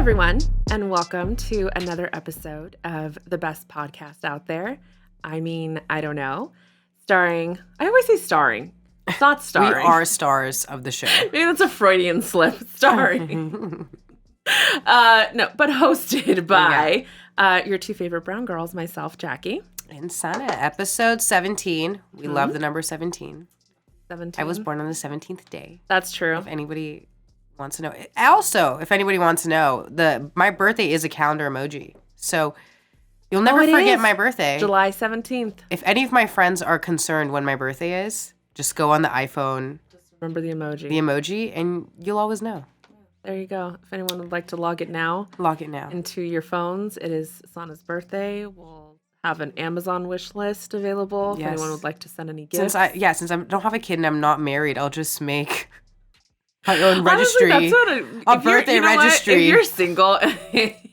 everyone, and welcome to another episode of the best podcast out there. I mean, I don't know. Starring, I always say starring. It's not starring. We are stars of the show. Maybe that's a Freudian slip. Starring. No, but hosted by your two favorite brown girls, myself, Jackie. And Sana, episode 17. We love the number 17. 17. I was born on the 17th day. That's true. If anybody wants to know. Also, if anybody wants to know, my birthday is a calendar emoji. So you'll never forget my birthday. July 17th. If any of my friends are concerned when my birthday is, just go on the iPhone. Just remember the emoji. And you'll always know. There you go. If anyone would like to log it now. Into your phones. It is Sana's birthday. We'll have an Amazon wish list available if anyone would like to send any gifts. Since I don't have a kid and I'm not married, I'll just make my own registry. Honestly, that's birthday registry. If you're single,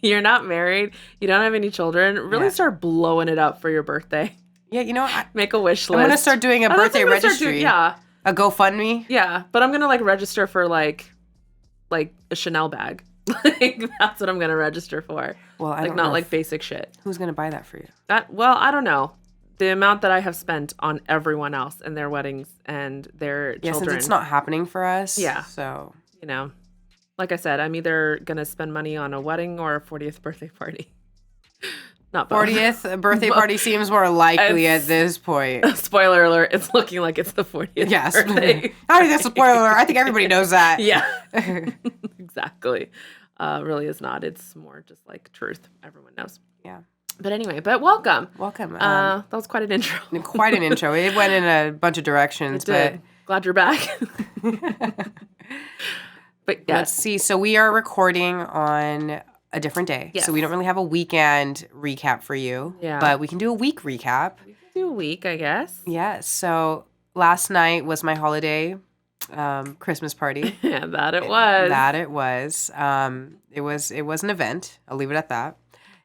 you're not married, you don't have any children, really start blowing it up for your birthey. Yeah, you know what? Make a wish list. I'm going to start doing a birthday registry. A GoFundMe. Yeah, but I'm going to register for like a Chanel bag. That's what I'm going to register for. Well, I don't not know like basic shit. Who's going to buy that for you? I don't know. The amount that I have spent on everyone else and their weddings and their children. Since it's not happening for us. Yeah. So, like I said, I'm either going to spend money on a wedding or a 40th birthday party. Not both. 40th birthday party seems more likely at this point. Spoiler alert, it's looking like it's the 40th birthday. I think that's a spoiler alert. I think everybody knows that. Yeah. Exactly. Really is not. It's more just like truth. Everyone knows. Yeah. But anyway, welcome. Welcome. That was quite an intro. Quite an intro. It went in a bunch of directions. It did. Glad you're back. But yeah. Let's see. So we are recording on a different day. Yes. So we don't really have a weekend recap for you. Yeah. But we can do a week recap. We can do a week, I guess. Yeah. So last night was my holiday Christmas party. Yeah, that it was. It was an event. I'll leave it at that.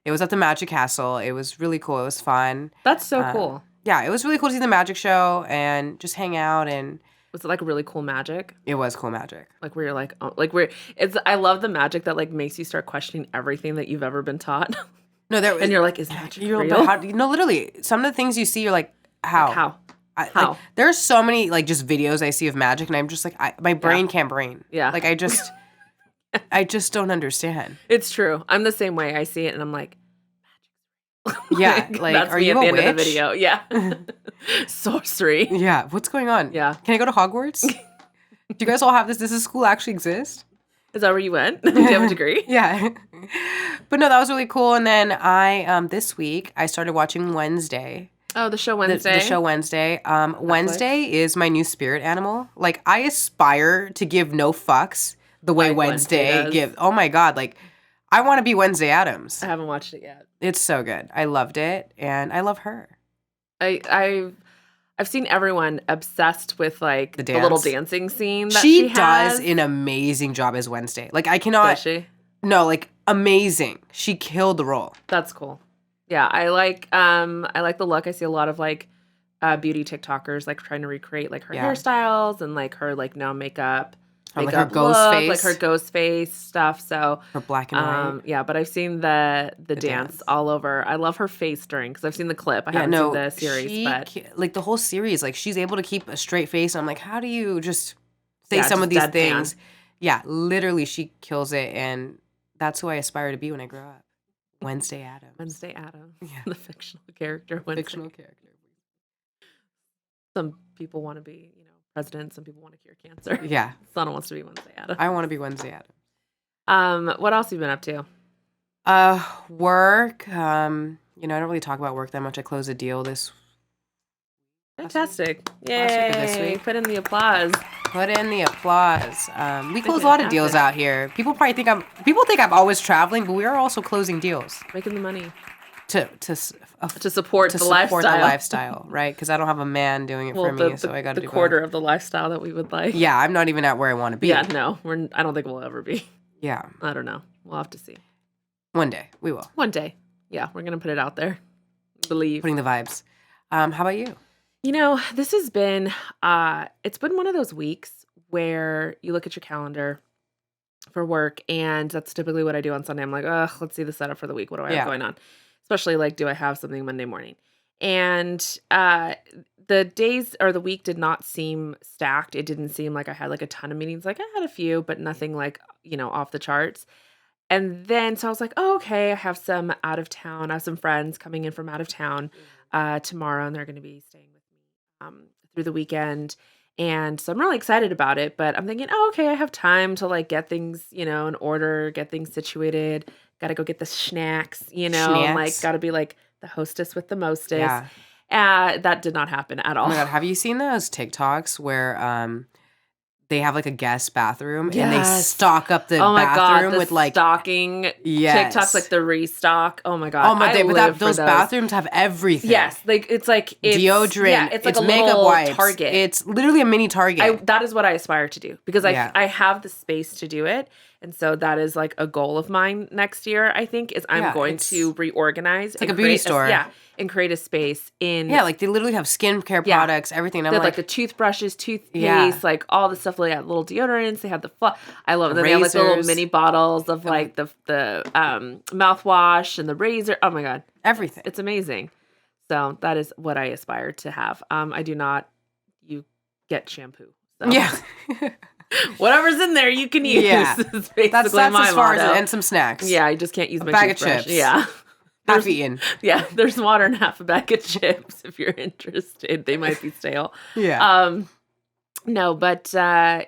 It was at the Magic Castle. It was really cool. It was fun. That's so cool. Yeah, it was really cool to see the magic show and just hang out. And was it like really cool magic? It was cool magic. Like where you're like, I love the magic that like makes you start questioning everything that you've ever been taught. No, and you're like, is magic real? Literally, some of the things you see, you're like, how? Like, how? Like, there's so many like just videos I see of magic, and I'm just like, my brain can't brain. Yeah. Like I just don't understand. It's true. I'm the same way. I see it and I'm like, yeah, like that's are me you at the a end witch? of the video. Yeah. Sorcery. Yeah. What's going on? Yeah. Can I go to Hogwarts? Do you guys all have this? Does this school actually exist? Is that where you went? Do you have a degree? Yeah. But no, that was really cool. And then I this week I started watching Wednesday. Oh, the show Wednesday. The show Wednesday. Wednesday is my new spirit animal. Like I aspire to give no fucks the way Wednesday gives. Oh my God. Like I want to be Wednesday Addams. I haven't watched it yet. It's so good. I loved it. And I love her. I've seen everyone obsessed with like the little dancing scene that she has. does an amazing job as Wednesday. Like I cannot. Does she? No, like amazing. She killed the role. That's cool. Yeah, I like the look. I see a lot of like beauty TikTokers like trying to recreate like her hairstyles and like her like no makeup. Like her ghost face. Like her ghost face stuff. So her black and white. Yeah, but I've seen the dance all over. I love her face during because I've seen the clip. I haven't seen the series, but like the whole series, like she's able to keep a straight face. I'm like, how do you just say some of these things? Yeah, literally, she kills it, and that's who I aspire to be when I grow up. Wednesday Addams. Wednesday Addams. Yeah, the fictional character. Fictional character. Some people want to be, president. Some people want to cure cancer. Yeah. Sana wants to be Wednesday Addams. I want to be Wednesday Addams. What else have you been up to? Work. I don't really talk about work that much. I closed a deal this. Fantastic! Yay! This week. Put in the applause. Put in the applause. We close a lot of deals out here. People think I'm always traveling, but we are also closing deals. Making the money. To support the lifestyle, right? Because I don't have a man doing it for me, so I got to do the quarter of the lifestyle that we would like. Yeah, I'm not even at where I want to be. Yeah, no, I don't think we'll ever be. Yeah, I don't know. We'll have to see. One day we will. One day, yeah, we're gonna put it out there. Believe. Putting the vibes. How about you? This has been. It's been one of those weeks where you look at your calendar, for work, and that's typically what I do on Sunday. I'm like, ugh, let's see the setup for the week. What do I have going on? Especially like, do I have something Monday morning? And the days or the week did not seem stacked. It didn't seem like I had like a ton of meetings. Like I had a few, but nothing like, off the charts. And then, so I was like, oh, okay, I have some friends coming in from out of town tomorrow, and they're going to be staying with me through the weekend. And so I'm really excited about it, but I'm thinking, oh, okay, I have time to like get things, in order, get things situated. Got to go get the snacks, and like got to be like the hostess with the mostest. Yeah. That did not happen at all. Oh my God, have you seen those TikToks where they have like a guest bathroom and they stock up the bathroom with like stocking TikToks, like the restock. Oh my God. Oh my God. Those bathrooms have everything. Yes. Like it's deodorant. Yeah, it's like a makeup little wipes. Target. It's literally a mini Target. That is what I aspire to do because I have the space to do it. And so that is like a goal of mine next year, I think, is I'm going to reorganize. It's like a beauty store. And create a space in. Yeah, like they literally have skincare products, everything. And I'm like the toothbrusshis, toothpaste, like all the stuff. They have little deodorants. They have I love them. They have like the little mini bottles of like the mouthwash and the razor. Oh my God. Everything. It's amazing. So that is what I aspire to have. I do not, you get shampoo. So. Yeah. Whatever's in there, you can use. Yeah. That's basically that's my as far motto. And some snacks. Yeah, I just can't use my bag toothbrush. of chips. Yeah. Half eaten. Yeah, there's water and half a bag of chips if you're interested. They might be stale. Yeah. No, but so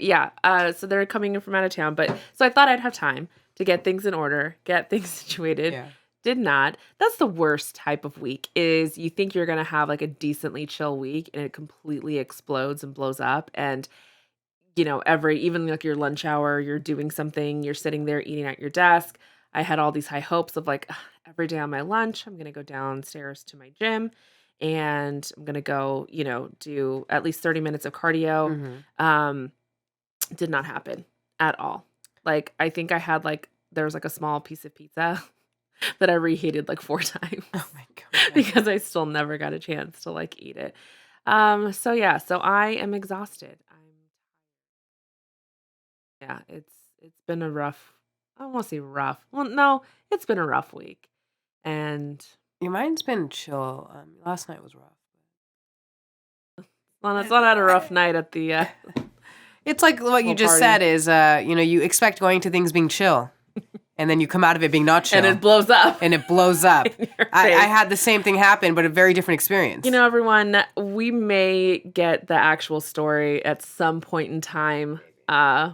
they're coming in from out of town. But so I thought I'd have time to get things in order, get things situated. Yeah. Did not. That's the worst type of week is you think you're going to have like a decently chill week and it completely explodes and blows up. And, even like your lunch hour, you're doing something, you're sitting there eating at your desk. I had all these high hopes of like every day on my lunch, I'm going to go downstairs to my gym and I'm going to go, do at least 30 minutes of cardio. Mm-hmm. Did not happen at all. Like, I think I had there was like a small piece of pizza that I reheated like 4 times. Oh my God. Because I still never got a chance to like eat it. So I am exhausted. It's been a rough, I won't say rough. Well, no, it's been a rough week. And mine's been chill. Last night was rough. Well, it's not a rough night at the it's like what you just said is you expect going to things being chill. And then you come out of it being not chill. And it blows up. I had the same thing happen, but a very different experience. Everyone, we may get the actual story at some point in time.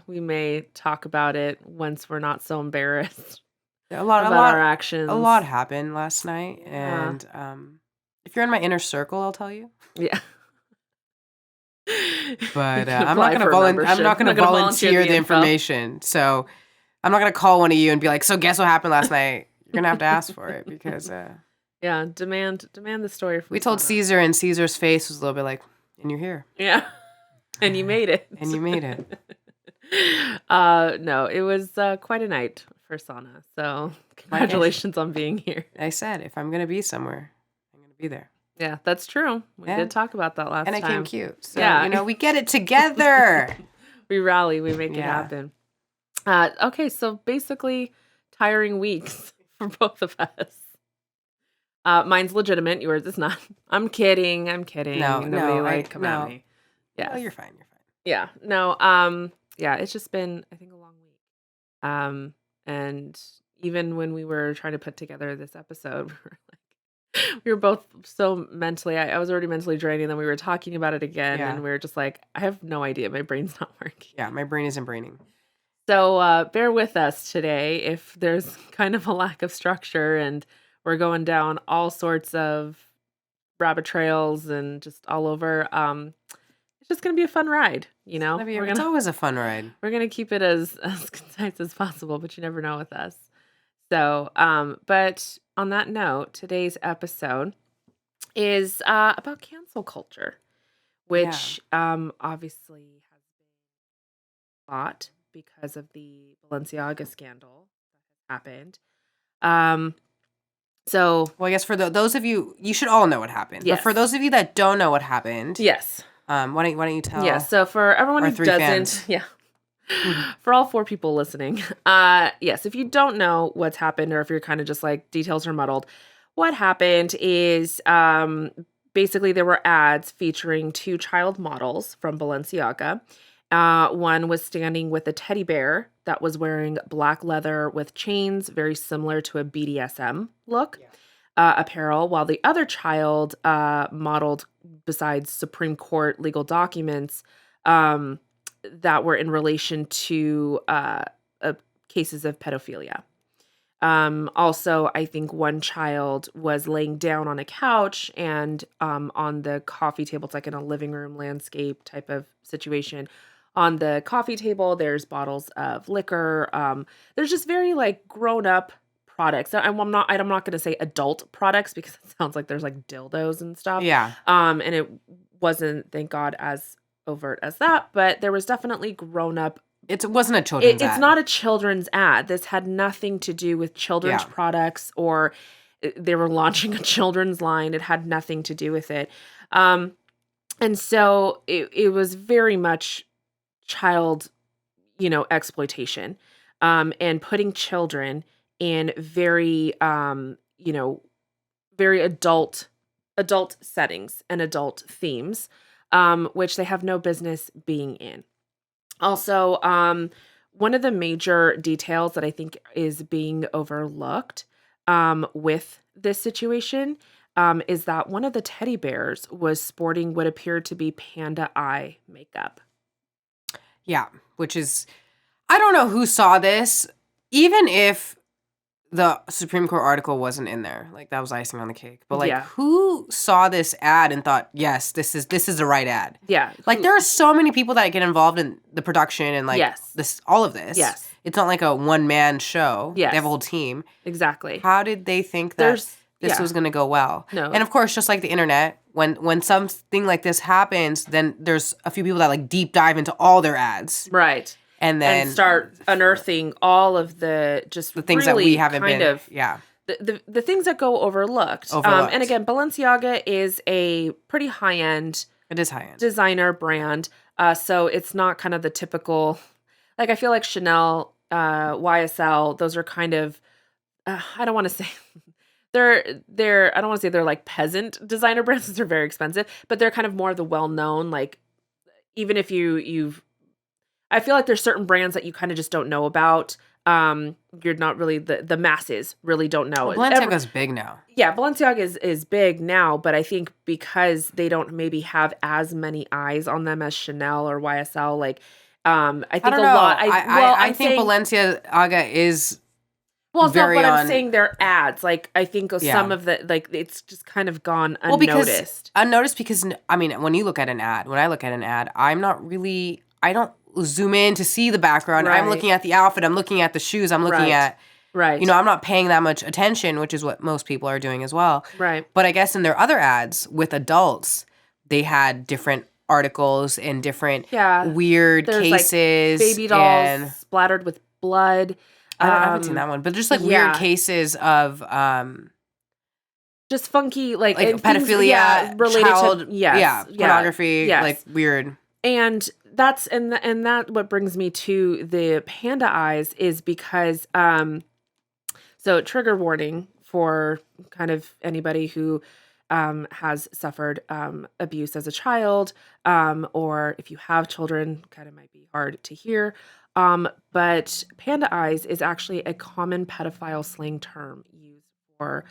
We may talk about it once we're not so embarrassed about our actions. A lot happened last night. And if you're in my inner circle, I'll tell you. Yeah. But I'm not going to volunteer the information. So I'm not going to call one of you and be like, so guess what happened last night? You're going to have to ask for it because... yeah, demand the story. We told Caesar and Caesar's face was a little bit like, and you're here. Yeah. And you made it. No, it was quite a night for Sana. So congratulations on being here. I said, if I'm going to be somewhere, I'm going to be there. Yeah, that's true. We did talk about that last time. And I came cute. So, we get it together. We rally, we make it happen. Okay, so basically tiring weeks for both of us. Mine's legitimate. Yours is not. I'm kidding. No, come at me. Yeah. Oh, you're fine. Yeah. No. Yeah. It's just been, I think, a long week. And even when we were trying to put together this episode, we were both so mentally. I was already mentally drained, and then we were talking about it again, and we were just like, I have no idea. My brain's not working. Yeah, my brain isn't braining. So bear with us today if there's kind of a lack of structure and we're going down all sorts of rabbit trails and just all over. It's just going to be a fun ride, It's always a fun ride. We're going to keep it as concise as possible, but you never know with us. So, but on that note, today's episode is about cancel culture, which obviously has been a lot because of the Balenciaga scandal that happened. So, well, I guess for those of you, you should all know what happened. Yes. But for those of you that don't know what happened, yes. Why don't you tell? Yeah. So for everyone who doesn't, For all 4 people listening, yes, if you don't know what's happened or if you're kind of just like details are muddled, what happened is basically there were ads featuring 2 child models from Balenciaga. One was standing with a teddy bear that was wearing black leather with chains, very similar to a BDSM look. Yeah. Apparel, while the other child modeled besides Supreme Court legal documents that were in relation to cases of pedophilia. Also, I think one child was laying down on a couch and on the coffee table, it's like in a living room landscape type of situation. On the coffee table, there's bottles of liquor. There's just very like grown up products. I'm not going to say adult products because it sounds like there's like dildos and stuff. Yeah. And it wasn't, thank God, as overt as that, but there was definitely grown up. It wasn't a children's ad. It's not a children's ad. This had nothing to do with children's products or they were launching a children's line. It had nothing to do with it. And so it was very much child, exploitation and putting children in very, very adult settings and adult themes, which they have no business being in. Also, one of the major details that I think is being overlooked with this situation is that one of the teddy bears was sporting what appeared to be panda eye makeup. Yeah, which is, I don't know who saw this, even if the Supreme Court article wasn't in there. Like, that was icing on the cake. But, who saw this ad and thought, yes, this is the right ad? Yeah. Like, there are so many people that get involved in the production and, all of this. Yes. It's not like a one-man show. Yes. They have a whole team. Exactly. How did they think that this was going to go well? No. And, of course, just like the internet, when something like this happens, then there's a few people that, like, deep dive into all their ads. Right. And then start unearthing all of the things that we haven't been. The things that go overlooked. And again, Balenciaga is a pretty high-end. It is high-end. Designer brand. So it's not kind of the typical, like I feel like Chanel, YSL, those are kind of, I don't want to say, I don't want to say they're like peasant designer brands because they're very expensive, but they're kind of more the well-known, like even if I feel like there's certain brands that you kind of just don't know about. You're not really, the masses really don't know. Well, Balenciaga's big now. Yeah, Balenciaga is big now, but I think because they don't maybe have as many eyes on them as Chanel or YSL, like, I think I don't know. I think Balenciaga is well, it's not what I'm saying. Their ads, like I think some of the it's just kind of gone unnoticed. Unnoticed because I mean, when I look at an ad, I don't zoom in to see the background. Right. I'm looking at the outfit. I'm looking at the shoes. I'm looking at, I'm not paying that much attention, which is what most people are doing as well. Right. But I guess in their other ads with adults, they had different articles and different weird cases. Like baby dolls splattered with blood. I haven't seen that one, but just like weird cases of just funky like pedophilia, related child, to pornography, like weird. And that's that what brings me to the panda eyes is because so trigger warning for kind of anybody who has suffered abuse as a child, or if you have children, kind of might be hard to hear. But panda eyes is actually a common pedophile slang term used for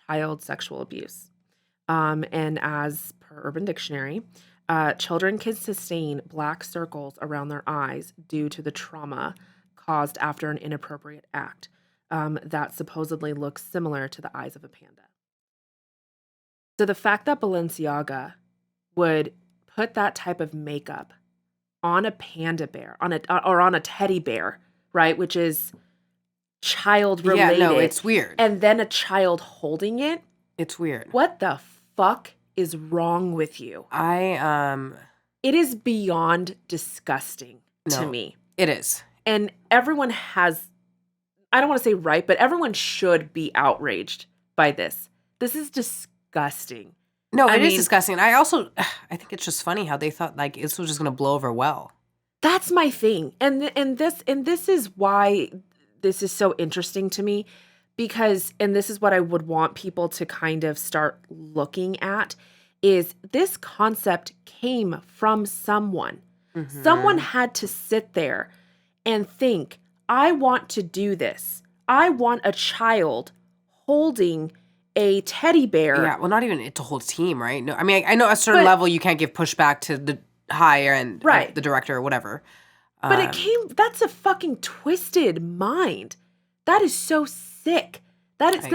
child sexual abuse. And as per Urban Dictionary, children can sustain black circles around their eyes due to the trauma caused after an inappropriate act that supposedly looks similar to the eyes of a panda. So the fact that Balenciaga would put that type of makeup on a panda bear, on a teddy bear, right, which is child related. Yeah, no, it's weird. And then a child holding it. It's weird. What the fuck is wrong with you? It is beyond disgusting to me. It is. And everyone has, I don't want to say right, but everyone should be outraged by this. This is disgusting. No, it is disgusting. I think it's just funny how they thought like this was just going to blow over well. That's my thing. And this is why this is so interesting to me, because and this is what I would want people to kind of start looking at, is this concept came from someone. Mm-hmm. Someone had to sit there and think, I want to do this. I want a child holding a teddy bear. Yeah, well, not even it's a whole team, right? No, I mean, I know at a certain level you can't give pushback to the higher end, right, the director or whatever. But that's a fucking twisted mind. That is so sick. That is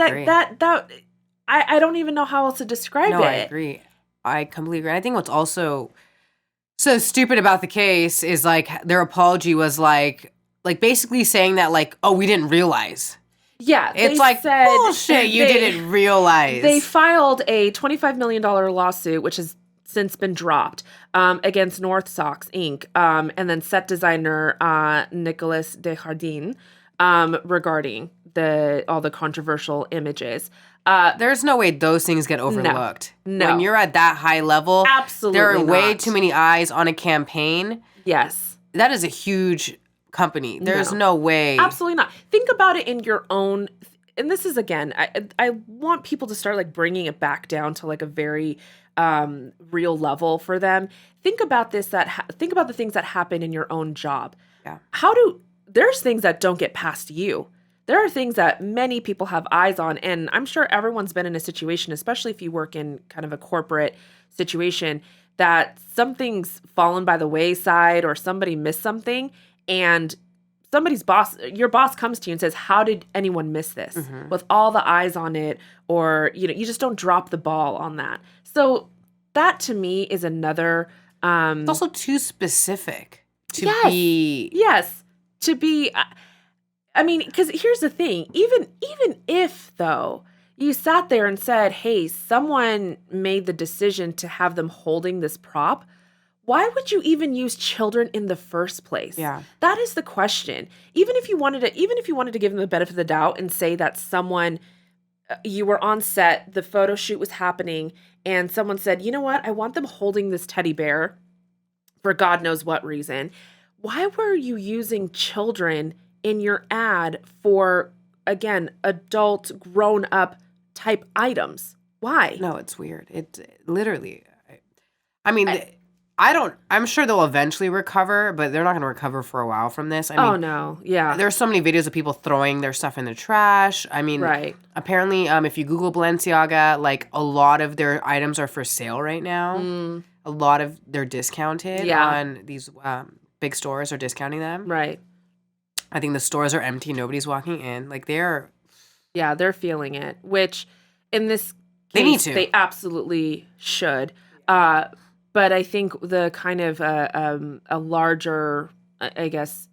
I don't even know how else to describe it. No, I agree. I completely agree. I think what's also so stupid about the case is like their apology was like basically saying that like, oh, we didn't realize. Yeah, it's like bullshit. You didn't realize. They filed a $25 million lawsuit, which has since been dropped, against North Sox Inc. And then set designer Nicolas Desjardins regarding all the controversial images. There's no way those things get overlooked. No. When you're at that high level, absolutely there are way too many eyes on a campaign. Yes, that is a huge company. There's no way. Absolutely not. Think about it in your own, and this is again, I want people to start like bringing it back down to like a very real level for them. Think about this. Think about the things that happen in your own job. Yeah. There's things that don't get past you. There are things that many people have eyes on, and I'm sure everyone's been in a situation, especially if you work in kind of a corporate situation, that something's fallen by the wayside or somebody missed something. And your boss comes to you and says, how did anyone miss this? Mm-hmm. With all the eyes on it, or, you just don't drop the ball on that. So that to me is another. It's also too specific to be. Yes. To be. I mean, because here's the thing. Even if, though, you sat there and said, hey, someone made the decision to have them holding this prop, why would you even use children in the first place? Yeah. That is the question. Even if you wanted to give them the benefit of the doubt and say that someone, you were on set, the photo shoot was happening, and someone said, you know what, I want them holding this teddy bear for God knows what reason. Why were you using children in your ad for, again, adult, grown-up type items? Why? No, it's weird. It literally, I mean... I'm sure they'll eventually recover, but they're not going to recover for a while from this. I mean, oh, no. Yeah. There's so many videos of people throwing their stuff in the trash. I mean, right. Apparently, if you Google Balenciaga, like a lot of their items are for sale right now. Mm. A lot of they're discounted on these big stores are discounting them. Right. I think the stores are empty. Nobody's walking in. Like they're feeling it, which in this case, they need to. They absolutely should. But I think the kind of a larger, I guess,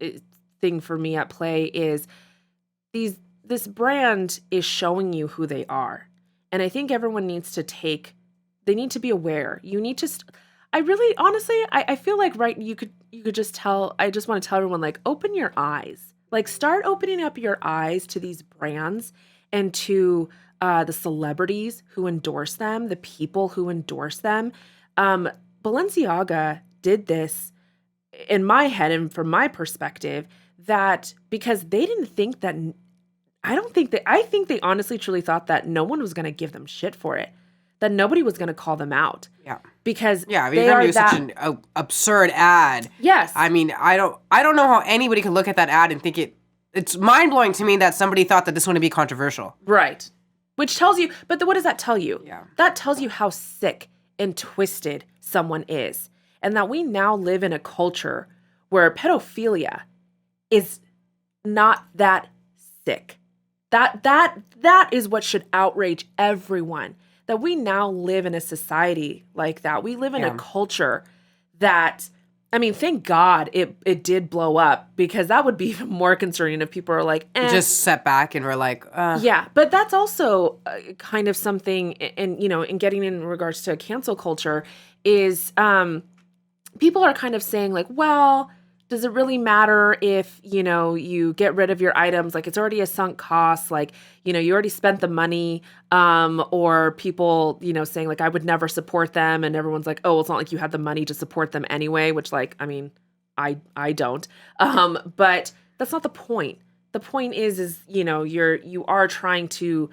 thing for me at play is this brand is showing you who they are. And I think everyone needs to they need to be aware. You need to, I really, honestly, I feel like, right, you could just tell, I just want to tell everyone, like, open your eyes. Like, start opening up your eyes to these brands and to the celebrities who endorse them, the people who endorse them. Balenciaga did this, in my head and from my perspective, that because they didn't think that, I think they honestly truly thought that no one was going to give them shit for it, that nobody was going to call them out. Yeah. Because they are such an absurd ad. Yes. I mean, I don't know how anybody could look at that ad and think it's mind-blowing to me that somebody thought that this wouldn't be controversial. Right. Which tells you, but what does that tell you? Yeah. That tells you how sick and twisted someone is, and that we now live in a culture where pedophilia is not that sick. That is what should outrage everyone. That we now live in a society like that. We live in a culture that, I mean, thank God it did blow up, because that would be even more concerning if people are like, just set back and we're like, Yeah, but that's also kind of something, in getting in regards to cancel culture, is people are kind of saying like, well, does it really matter if, you get rid of your items? Like, it's already a sunk cost. Like, you already spent the money, or people, saying like, I would never support them. And everyone's like, oh, well, it's not like you had the money to support them anyway, which, like, I mean, I don't. But that's not the point. The point is you are trying to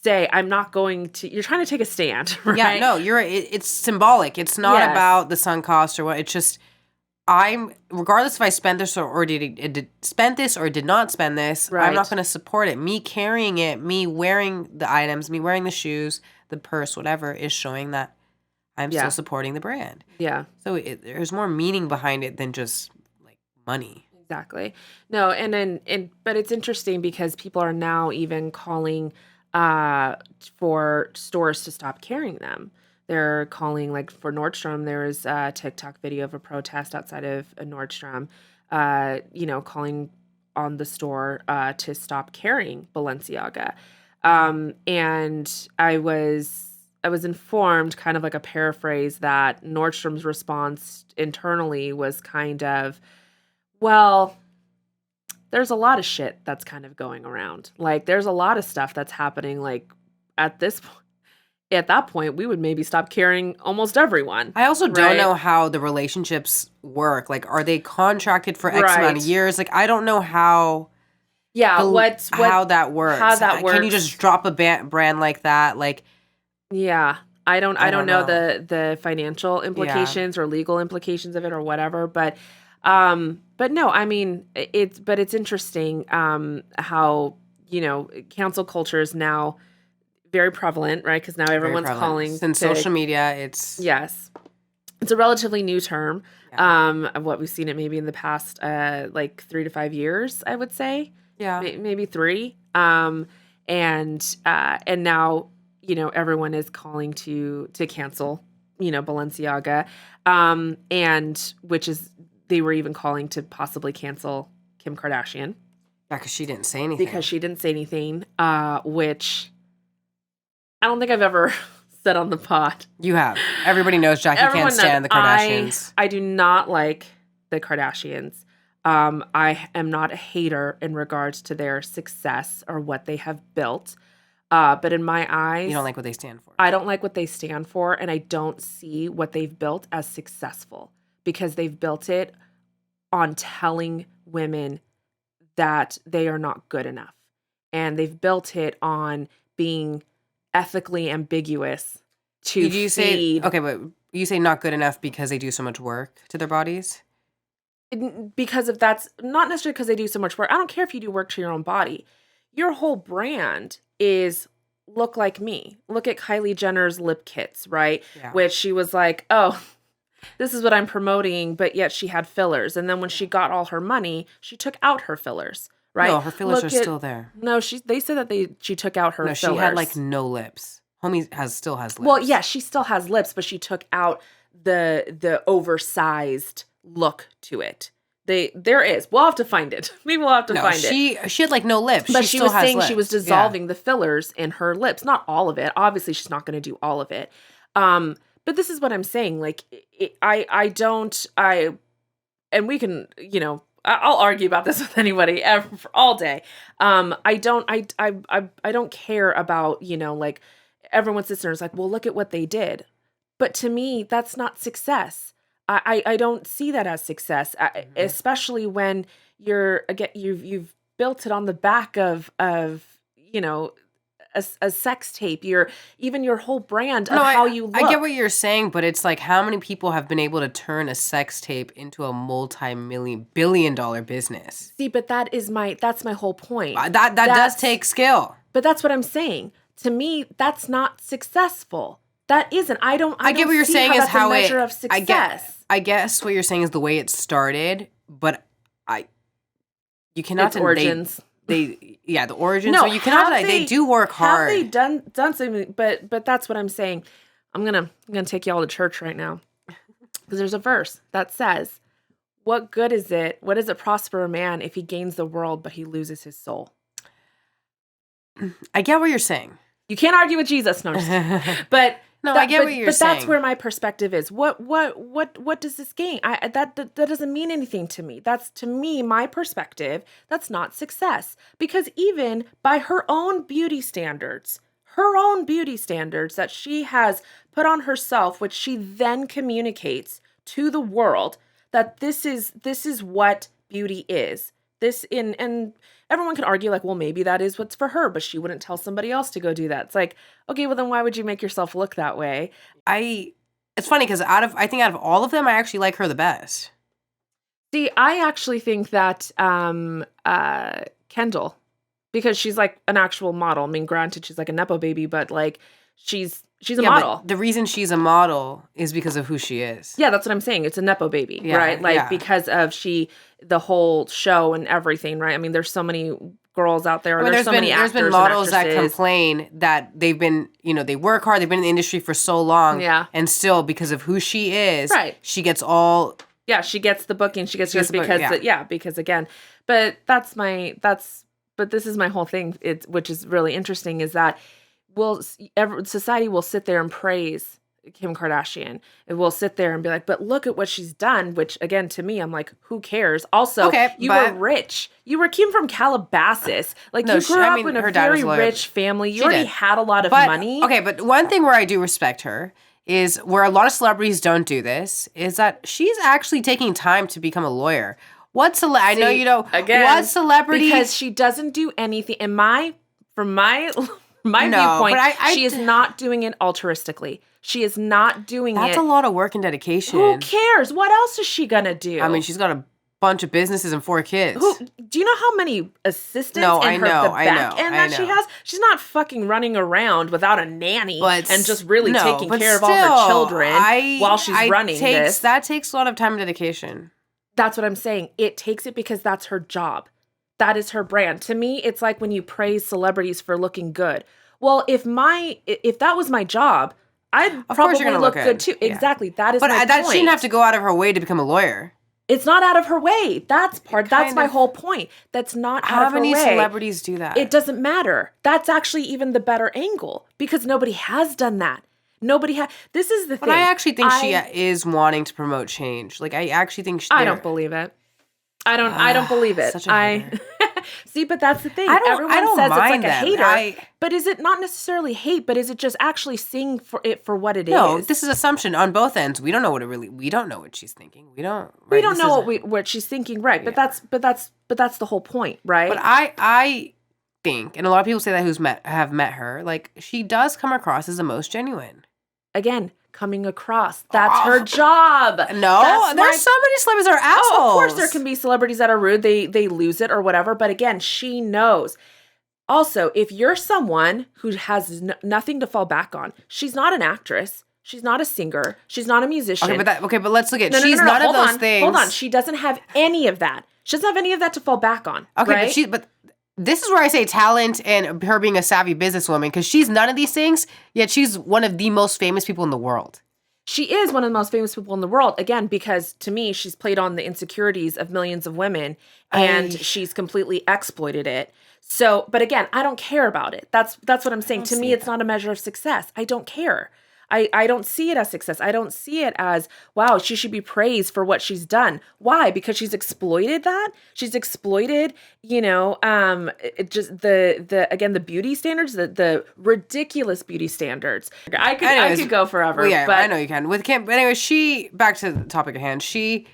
say, I'm not going to, you're trying to take a stand, right? Yeah, no, it's symbolic. It's not about the sunk cost or what. It's just, regardless if I spent this or did not spend this, right. I'm not going to support it. Me carrying it, me wearing the items, me wearing the shoes, the purse, whatever, is showing that I'm still supporting the brand. Yeah. So there's more meaning behind it than just like money. Exactly. No, but it's interesting because people are now even calling for stores to stop carrying them. They're calling, like for Nordstrom, there was a TikTok video of a protest outside of a Nordstrom, calling on the store to stop carrying Balenciaga. And I was informed, kind of like a paraphrase, that Nordstrom's response internally was kind of, well, there's a lot of shit that's kind of going around. Like, there's a lot of stuff that's happening. Like, at that point, we would maybe stop carrying almost everyone. I also don't know how the relationships work. Like, are they contracted for X amount of years? Like, I don't know how. Yeah, how that works. Can you just drop a brand like that? Like, yeah, I don't know the financial implications or legal implications of it or whatever, but no, I mean, it's interesting how, cancel culture is now very prevalent, right? Because now everyone's calling. Since social media, it's... Yes. It's a relatively new term. Of what we've seen it maybe in the past, 3 to 5 years, I would say. Yeah. Maybe 3. And now, everyone is calling to cancel, Balenciaga. And which is, they were even calling to possibly cancel Kim Kardashian. Yeah, because she didn't say anything. Which I don't think I've ever said on the pod. You have. Everybody knows Jackie can't stand the Kardashians. I do not like the Kardashians. I am not a hater in regards to their success or what they have built. But in my eyes... You don't like what they stand for. I don't like what they stand for, and I don't see what they've built as successful. Because they've built it on telling women that they are not good enough. And they've built it on being ethically ambiguous to feed... Okay, but you say not good enough because they do so much work to their bodies? Because if that's... Not necessarily because they do so much work. I don't care if you do work to your own body. Your whole brand is look like me. Look at Kylie Jenner's lip kits, right? Yeah. Which she was like, oh... This is what I'm promoting, but yet she had fillers. And then when she got all her money, she took out her fillers, right? No, her fillers are still there. No, they said that she took out her fillers. No, she had like no lips. Homie still has lips. Well, yeah, she still has lips, but she took out the oversized look to it. There is. We'll have to find it. Maybe we'll have to find it. She had like no lips. But she was saying she was dissolving the fillers in her lips. Not all of it. Obviously, she's not going to do all of it. But this is what I'm saying. Like, and we can, I'll argue about this with anybody all day. I don't care about, like everyone sits there and is like, well, look at what they did. But to me, that's not success. I don't see that as success, especially when you've built it on the back of a sex tape, your whole brand of how you look. I get what you're saying, but it's like, how many people have been able to turn a sex tape into a multi-billion-dollar business? See, but that's my whole point. That does take skill. But that's what I'm saying. To me, that's not successful. That isn't. I get what you're saying is how a measure of success. I guess what you're saying is the way it started, but you cannot its origins. The origins. No, so you cannot deny they do work hard. Have they done something? But that's what I'm saying. I'm gonna take you all to church right now, because there's a verse that says, "What good is it? What does it prosper a man if he gains the world but he loses his soul?" I get what you're saying. You can't argue with Jesus, no. But no, I get what you're saying. But that's where my perspective is. What does this gain? That doesn't mean anything to me. That's, to me, my perspective. That's not success. Because even by her own beauty standards that she has put on herself, which she then communicates to the world, that this is what beauty is. And everyone can argue like, well, maybe that is what's for her, but she wouldn't tell somebody else to go do that. It's like, okay, well then why would you make yourself look that way? It's funny because I think out of all of them, I actually like her the best. See, I actually think that Kendall, because she's like an actual model. I mean, granted, she's like a Nepo baby, but like she's a model. But the reason she's a model is because of who she is. Yeah, that's what I'm saying. It's a Nepo baby, right? Like because of the whole show and everything, right? I mean, there's so many girls out there. There's been models that complain that they've been, they work hard, they've been in the industry for so long, and still because of who she is, she gets all. Yeah, she gets the booking. She gets yours because because again, but this is my whole thing. Which is really interesting is that society will sit there and praise Kim Kardashian. It will sit there and be like, but look at what she's done, which again, to me, I'm like, who cares? Also, you were rich. You came from Calabasas. Like you grew up in a very rich family. You already had a lot of money. Okay, but one thing where I do respect her is where a lot of celebrities don't do this is that she's actually taking time to become a lawyer. What celebrity? Because she doesn't do anything. From my viewpoint, she is not doing it altruistically. She is not doing That's a lot of work and dedication. Who cares? What else is she gonna do? I mean, she's got a bunch of businesses and 4 kids. Do you know how many assistants the back end that she has? She's not fucking running around without a nanny and just really taking care of all her children while she's running this. That takes a lot of time and dedication. That's what I'm saying. It takes it because that's her job. That is her brand. To me, it's like when you praise celebrities for looking good. Well, if that was my job, I'd probably look good too. Yeah. Exactly. That is my point. But she didn't have to go out of her way to become a lawyer. It's not out of her way. That's my whole point. That's not out of her way. How many celebrities do that? It doesn't matter. That's actually even the better angle because nobody has done that. This is the thing. But I actually think she is wanting to promote change. Like I actually think I don't believe it. I don't believe it. Such a hater. See, but that's the thing. Everyone says it's like a hater. But is it not necessarily hate, but is it just actually seeing for what it is? No, this is assumption on both ends. We don't know we don't know what she's thinking. We don't know what she's thinking, right? But that's the whole point, right? But I think, and a lot of people say that have met her, like she does come across as the most genuine. Again, coming across. That's her job. No, there's so many celebrities that are assholes. Oh, of course there can be celebrities that are rude. They lose it or whatever. But again, she knows. Also, if you're someone who has nothing to fall back on, she's not an actress. She's not a singer. She's not a musician. But let's look at she's none of those things. Hold on. She doesn't have any of that. She doesn't have any of that to fall back on. Okay, right? but this is where I say talent and her being a savvy businesswoman because she's none of these things, yet she's one of the most famous people in the world. She is one of the most famous people in the world, again, because to me, she's played on the insecurities of millions of women and she's completely exploited it. So, but again, I don't care about it. That's what I'm saying. To me, it's not a measure of success. I don't care. I don't see it as success. I don't see it as, wow, she should be praised for what she's done. Why? Because she's exploited that. She's exploited, just the beauty standards, the ridiculous beauty standards. I could go forever. Well, yeah, but I know you can. With Kim, but anyway, back to the topic at hand. She's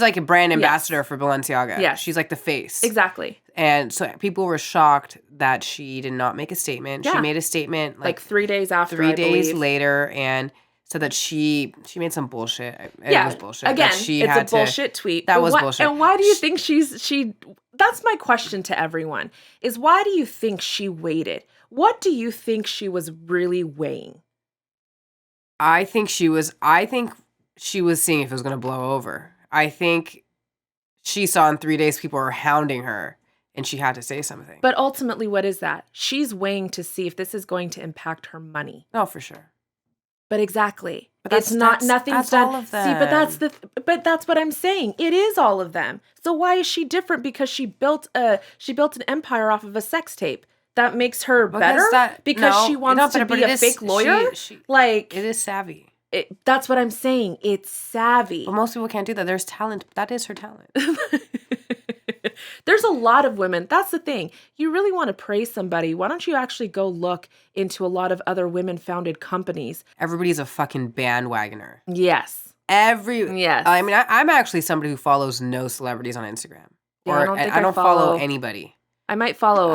like a brand ambassador for Balenciaga. Yeah. She's like the face. Exactly. And so people were shocked that she did not make a statement. Yeah. She made a statement like 3 days after, 3 days later, and said that she made some bullshit. It was bullshit. Again, it's a bullshit tweet. That was bullshit. And why do you think she that's my question to everyone, is why do you think she waited? What do you think she was really weighing? I think she was seeing if it was going to blow over. I think she saw in 3 days people were hounding her and she had to say something. But ultimately, what is that? She's weighing to see if this is going to impact her money. Oh, for sure. But exactly. But nothing's done. All of them. See, but that's what I'm saying. It is all of them. So why is she different? Because she built an empire off of a sex tape. That makes her better? Because she wants to be a fake lawyer? It is savvy. That's what I'm saying. It's savvy. But most people can't do that. There's talent. That is her talent. There's a lot of women. That's the thing. You really want to praise somebody. Why don't you actually go look into a lot of other women-founded companies? Everybody's a fucking bandwagoner. Yes. Yes. I mean, I'm actually somebody who follows no celebrities on Instagram. Yeah, I don't follow anybody. I might follow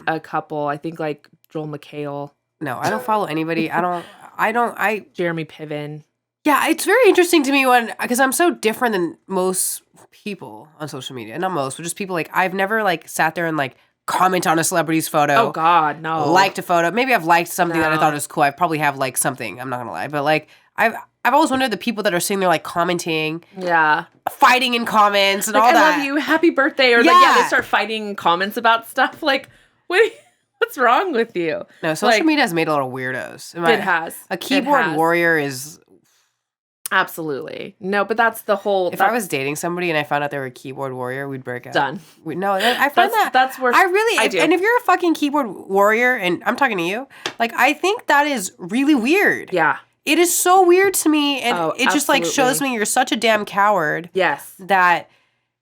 a couple. I think like Joel McHale. No, I don't follow anybody. Jeremy Piven. Yeah, it's very interesting to me because I'm so different than most people on social media. Not most, but just people like I've never like sat there and like comment on a celebrity's photo. Oh God, no. Liked a photo. Maybe I've liked something that I thought was cool. I probably have liked something. I'm not gonna lie, but like I've always wondered the people that are sitting there like commenting, fighting in comments and like, all that. I love you, happy birthday, or like they start fighting in comments about stuff. Like, what's wrong with you? No, social media has made a lot of weirdos. It has. A keyboard warrior is. Absolutely. No, but that's the whole... If I was dating somebody and I found out they were a keyboard warrior, we'd break up. Done. I find that's where... I do. And if you're a fucking keyboard warrior, and I'm talking to you, like, I think that is really weird. Yeah. It is so weird to me, and it just, absolutely. like, shows me you're such a damn coward. Yes. That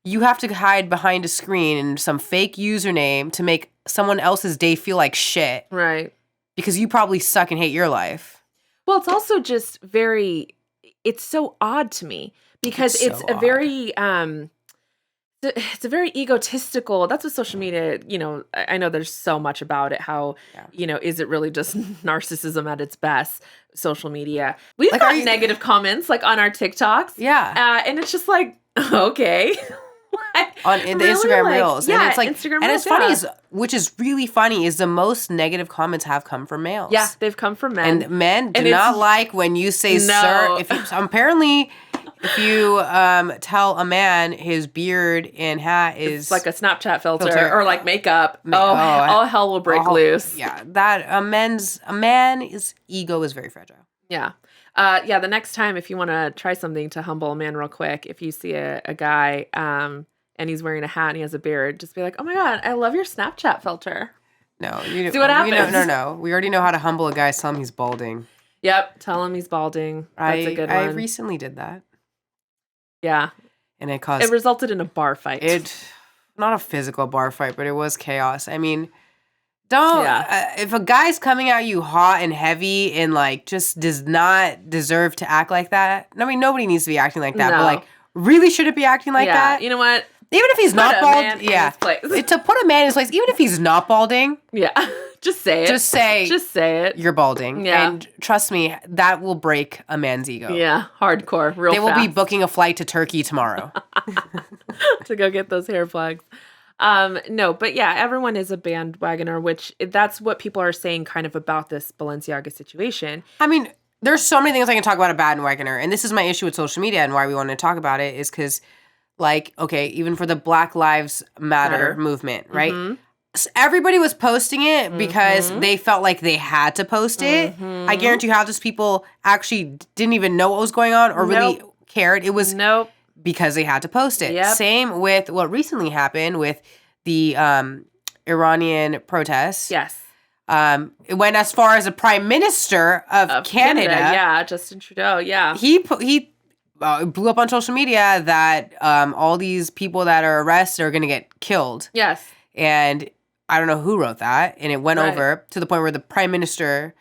you have to hide behind a screen and some fake username to make someone else's day feel like shit. Right. Because you probably suck and hate your life. Well, it's also just very... It's so odd to me because it's a very egotistical. That's what social media, I know there's so much about it. How, is it really just narcissism at its best? Social media. We've got negative comments like on our TikToks. Yeah. And it's just like, okay. In the Instagram Reels. Yeah, and it's like, Instagram and Reels, it's funny, which is really funny, is the most negative comments have come from males. Yeah, they've come from men. And men do not like when you say sir. Apparently, if you tell a man his beard and hat is... It's like a Snapchat filter or like makeup. All hell will break loose. Yeah, that a man's ego is very fragile. Yeah. The next time, if you want to try something to humble a man real quick, if you see a guy and he's wearing a hat and he has a beard, just be like, oh my God, I love your Snapchat filter. No. See what happens. No. We already know how to humble a guy. Tell him he's balding. Yep. Tell him he's balding. That's a good one. I recently did that. Yeah. And it resulted in a bar fight. Not a physical bar fight, but it was chaos. I mean... if a guy's coming at you hot and heavy and like just does not deserve to act like that. I mean, nobody needs to be acting like that, but like really should it be acting like that? You know what? Even if he's not bald, to put a man in his place, even if he's not balding, just say it. Just say it. You're balding, and trust me, that will break a man's ego. Yeah, hardcore, real. They will be booking a flight to Turkey tomorrow to go get those hair plugs. No, but yeah, everyone is a bandwagoner, which that's what people are saying kind of about this Balenciaga situation. I mean, there's so many things I can talk about a bandwagoner, and this is my issue with social media and why we want to talk about it is because, like, okay, even for the Black Lives Matter movement, right? Mm-hmm. So everybody was posting it because they felt like they had to post it. I guarantee you half those people actually didn't even know what was going on or really cared. It was because they had to post it. Yep. Same with what recently happened with the Iranian protests. Yes. It went as far as the Prime Minister of Canada. Yeah, Justin Trudeau. Yeah. He blew up on social media that all these people that are arrested are going to get killed. Yes. And I don't know who wrote that. And it went over to the point where the Prime Minister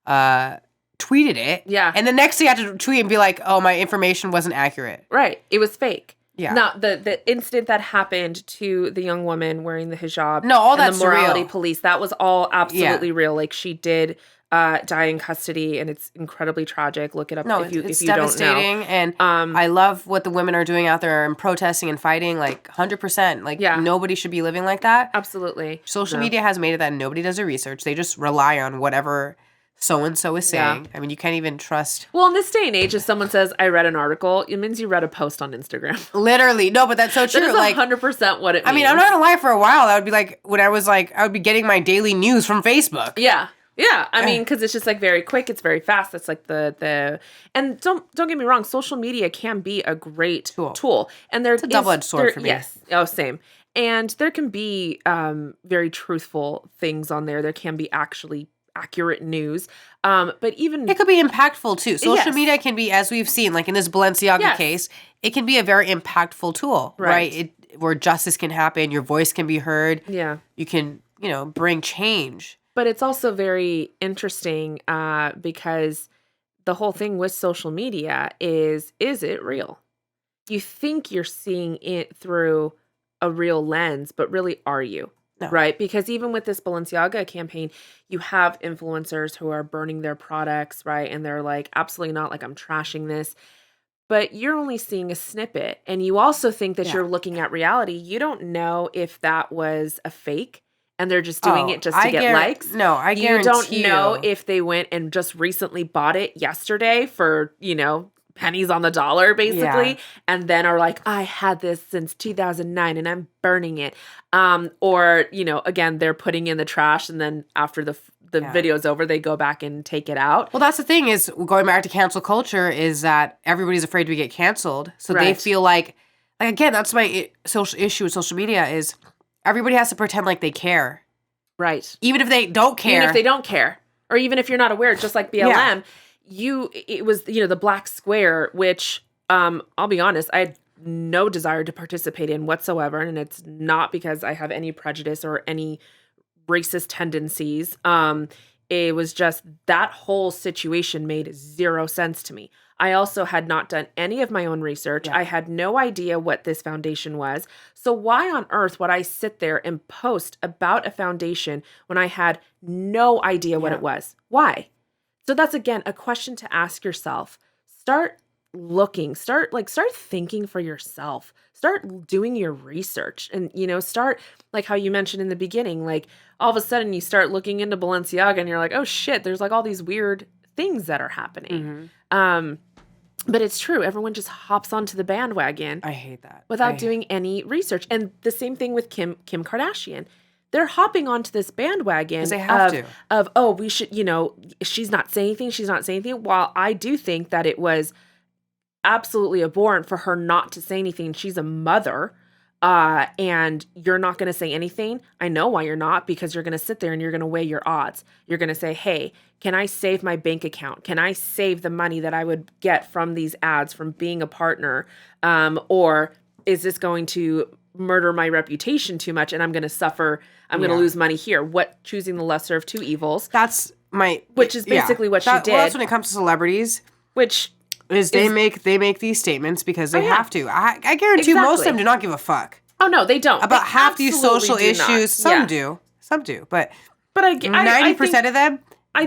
tweeted it. Yeah. And the next day I had to tweet and be like, oh, my information wasn't accurate. Right. It was fake. Yeah. Now, the incident that happened to the young woman wearing the hijab. No, all that's the morality real. Police. That was all absolutely real. Like, she did die in custody, and it's incredibly tragic. Look it up if you don't know. Devastating, and I love what the women are doing out there and protesting and fighting, like 100%. Like, nobody should be living like that. Absolutely. Social media has made it that nobody does their research. They just rely on whatever so-and-so is saying. Yeah. I mean, you can't even trust... Well, in this day and age, if someone says, I read an article, it means you read a post on Instagram. Literally. No, but that's so true. That is 100% what it means. I mean, I'm not gonna lie, for a while, that would be like, when I was like, I would be getting my daily news from Facebook. Yeah. Yeah, I mean, because it's just like very quick, it's very fast. It's like the and don't get me wrong, social media can be a great tool. And there's a double-edged sword for me. Yes, same. And there can be very truthful things on there. There can be actually accurate news, but even it could be impactful too. Social media can be, as we've seen, like in this Balenciaga case, it can be a very impactful tool, right? Where justice can happen, your voice can be heard. Yeah, you can, bring change. But it's also very interesting because the whole thing with social media is it real? You think you're seeing it through a real lens, but really, are you? No. Right? Because even with this Balenciaga campaign, you have influencers who are burning their products, right? And they're like, absolutely not, like, I'm trashing this. But you're only seeing a snippet. And you also think that Yeah. you're looking at reality. You don't know if that was a fake and they're just doing it just to get likes. No, I guarantee you don't know if they went and just recently bought it yesterday for, pennies on the dollar, basically, Yeah. and then are like, I had this since 2009 and I'm burning it. Or, again, they're putting in the trash and then after the video's over, they go back and take it out. Well, that's the thing is, going back to cancel culture, is that everybody's afraid to get canceled. So they feel like again, that's my social issue with social media is everybody has to pretend like they care. Right. Even if they don't care. Even if they don't care. Or even if you're not aware, just like BLM, it was, the black square, which, I'll be honest, I had no desire to participate in whatsoever. And it's not because I have any prejudice or any racist tendencies. It was just that whole situation made zero sense to me. I also had not done any of my own research. I had no idea what this foundation was. So why on earth would I sit there and post about a foundation when I had no idea what it was? Why? So that's, again, a question to ask yourself. Start looking, start thinking for yourself. Start doing your research and, start, like how you mentioned in the beginning, like all of a sudden you start looking into Balenciaga and you're like, oh shit, there's like all these weird things that are happening. But it's true. Everyone just hops onto the bandwagon. I hate that. Without doing any research. And the same thing with Kim Kardashian. They're hopping onto this bandwagon because they have of, oh, we should, she's not saying anything. She's not saying anything. While I do think that it was absolutely abhorrent for her not to say anything. She's a mother, and you're not going to say anything. I know why you're not, because you're going to sit there and you're going to weigh your odds. You're going to say, hey, can I save my bank account? Can I save the money that I would get from these ads, from being a partner? Or is this going to murder my reputation too much and I'm going to suffer? I'm going to lose money here. Choosing the lesser of two evils. Which is basically what she did. Well, that's when it comes to celebrities. Which is they make these statements because they have to. I guarantee most of them do not give a fuck. Oh no, they don't. About half these social issues. Some do. But 90% of them,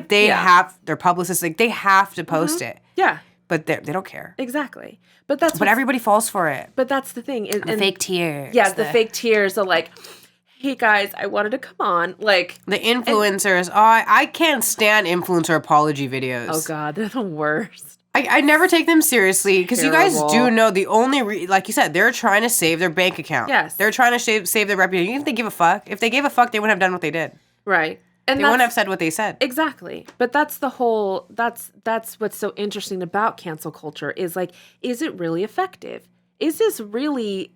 they have their publicists, like they have to post it. Yeah. But they don't care. Exactly. But everybody falls for it. But that's the thing. The fake tears. Yeah, the fake tears are like, hey guys, I wanted to come on. Like the influencers. I can't stand influencer apology videos. Oh God, they're the worst. I never take them seriously because you guys do know the only like you said, they're trying to save their bank account. Yes. They're trying to save their reputation. Even if they give a fuck. If they gave a fuck, they wouldn't have done what they did. Right. And they wouldn't have said what they said. Exactly. But that's the whole, that's what's so interesting about cancel culture is like, is it really effective? Is this really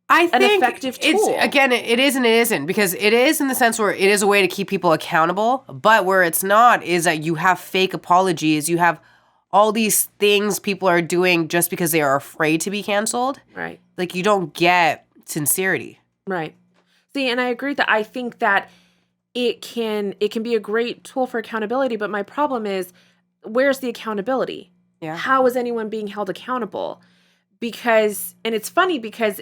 an effective tool? It is and it isn't, because it is in the sense where it is a way to keep people accountable, but where it's not is that you have fake apologies. You have all these things people are doing just because they are afraid to be canceled. Right. Like you don't get sincerity. Right. See, and I agree that I think that it can be a great tool for accountability, but my problem is, where's the accountability? Yeah. How is anyone being held accountable? Because, and it's funny because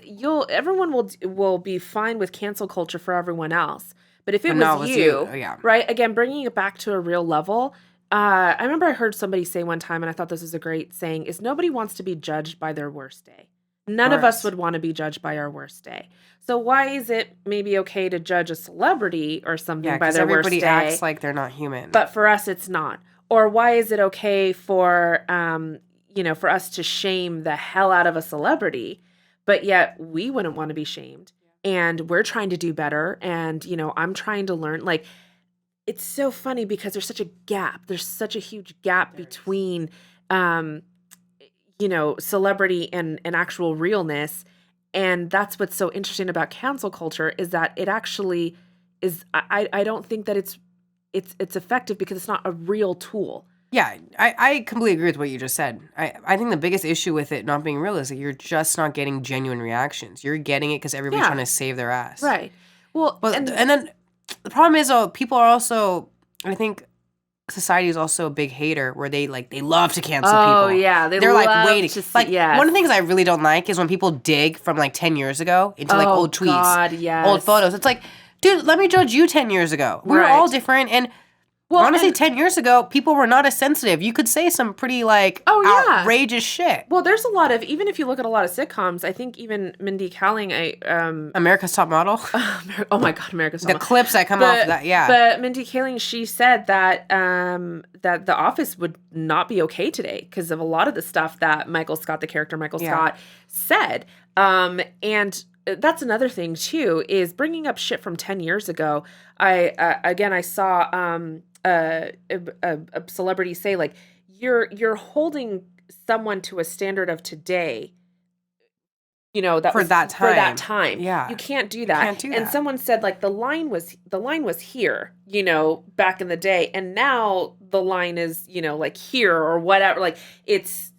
everyone will be fine with cancel culture for everyone else, but if it was you, right? Again, bringing it back to a real level. I remember I heard somebody say one time, and I thought this was a great saying: is nobody wants to be judged by their worst day. None of us would want to be judged by our worst day. So why is it maybe okay to judge a celebrity or something by their worst day? Everybody acts like they're not human. But for us, it's not. Or why is it okay for, for us to shame the hell out of a celebrity, but yet we wouldn't want to be shamed. And we're trying to do better. And, I'm trying to learn. Like, it's so funny because there's such a gap. There's such a huge gap between celebrity and actual realness. And that's what's so interesting about cancel culture is that it actually is, I don't think that it's effective because it's not a real tool. Yeah, I completely agree with what you just said. I think the biggest issue with it not being real is that you're just not getting genuine reactions. You're getting it because everybody's trying to save their ass. Right. Well, and then the problem is, people are also, I think, society is also a big hater where they love to cancel people. Oh yeah, they're like waiting. Yes. One of the things I really don't like is when people dig from like 10 years ago into like old tweets, God, yes. old photos. It's like, dude, let me judge you 10 years ago. We're all different, and honestly, 10 years ago, people were not as sensitive. You could say some pretty outrageous shit. Well, there's a lot of, even if you look at a lot of sitcoms, I think even Mindy Kaling, America's Top Model. Oh my God, America's Top Model. The clips that come off of that, yeah. But Mindy Kaling, she said that that The Office would not be okay today because of a lot of the stuff that the character Michael Scott said. And that's another thing too, is bringing up shit from 10 years ago. I saw a celebrity say, like, you're holding someone to a standard of today, that for that time. Yeah, you can't do that. And someone said, like, the line was here, back in the day, and now the line is, like, here or whatever. Like, it's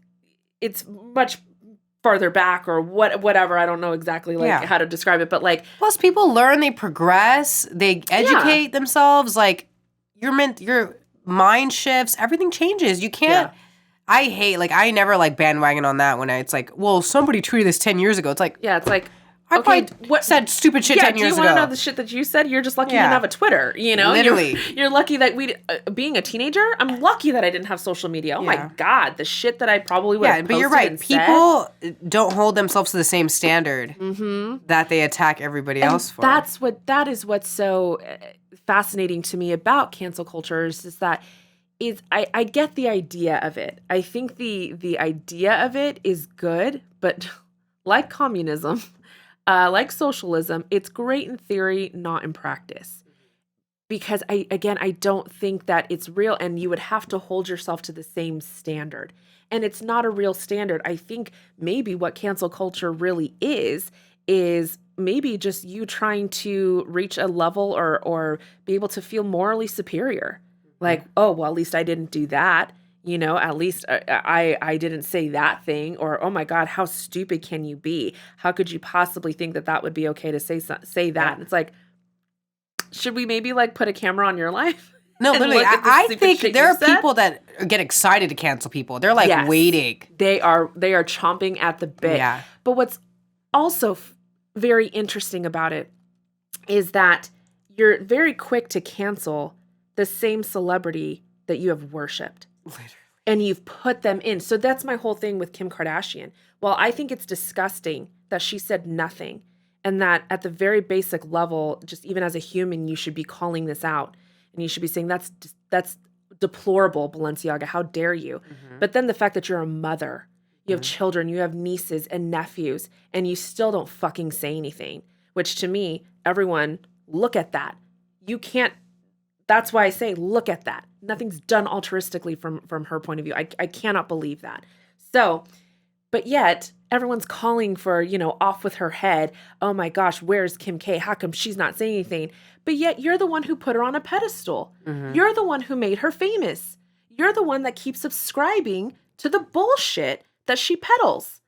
much farther back or whatever. I don't know exactly how to describe it, but like, plus people learn, they progress, they educate themselves. Like, your mind shifts, everything changes. You can't. I hate, I never bandwagon on that when it's like, well, somebody tweeted this 10 years ago. It's like, it's like, I probably said stupid shit 10 years ago. Do you want to know the shit that you said? You're just lucky you didn't have a Twitter, Literally. You're lucky that being a teenager, I'm lucky that I didn't have social media. Oh my God, the shit that I probably would have posted. But you're right. People don't hold themselves to the same standard that they attack everybody else for. That is what's so fascinating to me about cancel culture is that I get the idea of it. I think the idea of it is good, but like communism, like socialism, it's great in theory, not in practice. Because I don't think that it's real, and you would have to hold yourself to the same standard. And it's not a real standard. I think maybe what cancel culture really is maybe just you trying to reach a level or be able to feel morally superior. Like, oh, well, at least I didn't do that. At least I didn't say that thing. Or, oh my God, how stupid can you be? How could you possibly think that would be okay to say that? Yeah. And it's like, should we maybe put a camera on your life? No, literally, I think there are people that get excited to cancel people. They're waiting. They are chomping at the bit. Yeah. But what's also very interesting about it is that you're very quick to cancel the same celebrity that you have worshipped. Literally. And you've put them in. So that's my whole thing with Kim Kardashian. Well, I think it's disgusting that she said nothing, and that at the very basic level, just even as a human, you should be calling this out. And you should be saying, that's deplorable, Balenciaga. How dare you? Mm-hmm. But then the fact that you're a mother, you have children, you have nieces and nephews, and you still don't fucking say anything, which to me, everyone, look at that. You can't. That's why I say, look at that. Nothing's done altruistically from her point of view. I cannot believe that. So, but yet everyone's calling for, off with her head. Oh my gosh, where's Kim K? How come she's not saying anything? But yet you're the one who put her on a pedestal. Mm-hmm. You're the one who made her famous. You're the one that keeps subscribing to the bullshit that she peddles.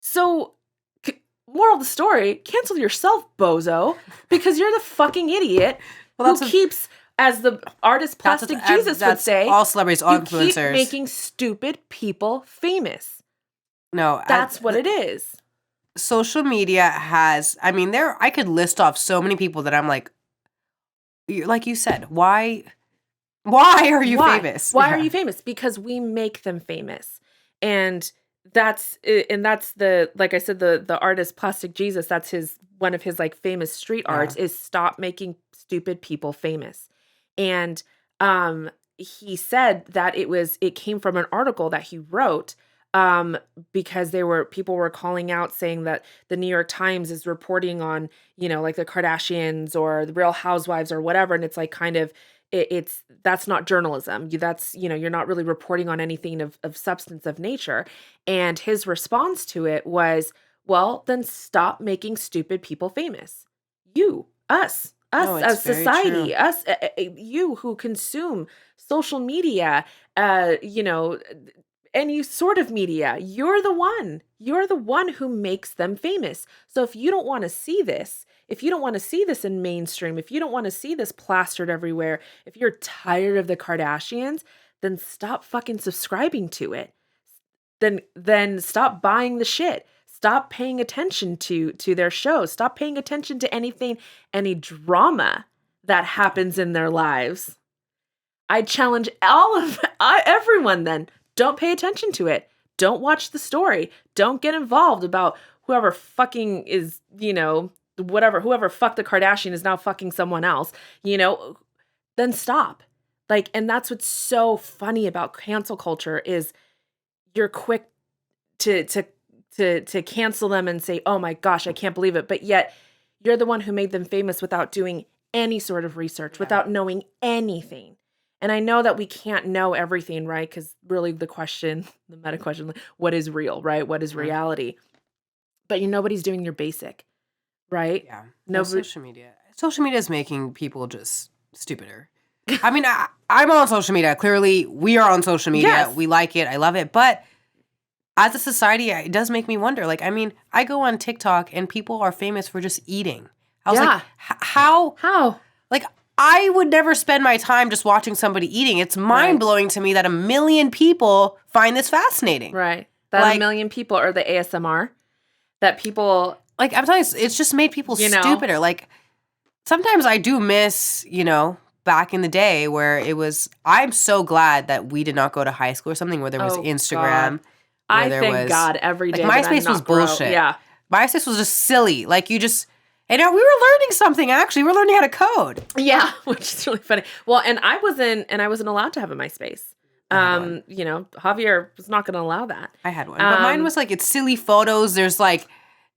So, moral of the story, cancel yourself, bozo, because you're the fucking idiot who keeps, as the artist Plastic Jesus would say, all celebrities, all influencers, keep making stupid people famous. No, that's what it is. Social media has, I could list off so many people that I'm like you said, why are you famous? Why are you famous? Because we make them famous. And that's the, like I said, the artist Plastic Jesus, that's one of his famous street arts is stop making stupid people famous. And he said that it came from an article that he wrote because people were calling out saying that the New York Times is reporting on, the Kardashians or the Real Housewives or whatever. And it's that's not journalism. You're not really reporting on anything of substance of nature. And his response to it was, well, then stop making stupid people famous. Us as society, you who consume social media, any sort of media. You're the one who makes them famous. So if you don't want to see this, if you don't want to see this in mainstream, if you don't want to see this plastered everywhere, if you're tired of the Kardashians, then stop fucking subscribing to it. Then stop buying the shit. Stop paying attention to their shows. Stop paying attention to any drama that happens in their lives. I challenge everyone then. Don't pay attention to it. Don't watch the story. Don't get involved about whoever fucking is, whoever fucked the Kardashian is now fucking someone else, then stop. And that's what's so funny about cancel culture is you're quick to cancel them and say, oh my gosh, I can't believe it. But yet you're the one who made them famous without doing any sort of research, without knowing anything. And I know that we can't know everything, right? Because really the meta question, what is real, right? What is reality? But nobody's doing your basic, right? Yeah. No social media. Social media is making people just stupider. I mean, I'm on social media. Clearly, we are on social media. Yes. We like it. I love it. But as a society, it does make me wonder. I go on TikTok and people are famous for just eating. I was like, how? I would never spend my time just watching somebody eating. It's mind-blowing to me that 1 million people find this fascinating. Right. That 1 million people are the ASMR. That people... I'm telling you, it's just made people stupider. Sometimes I do miss, back in the day where it was... I'm so glad that we did not go to high school or something where there was Instagram. I thank God every day. MySpace was bullshit. Yeah. MySpace was just silly. And we were learning something, actually. We were learning how to code. Yeah, which is really funny. Well, and I wasn't allowed to have a MySpace. Javier was not going to allow that. I had one. But mine was it's silly photos. There's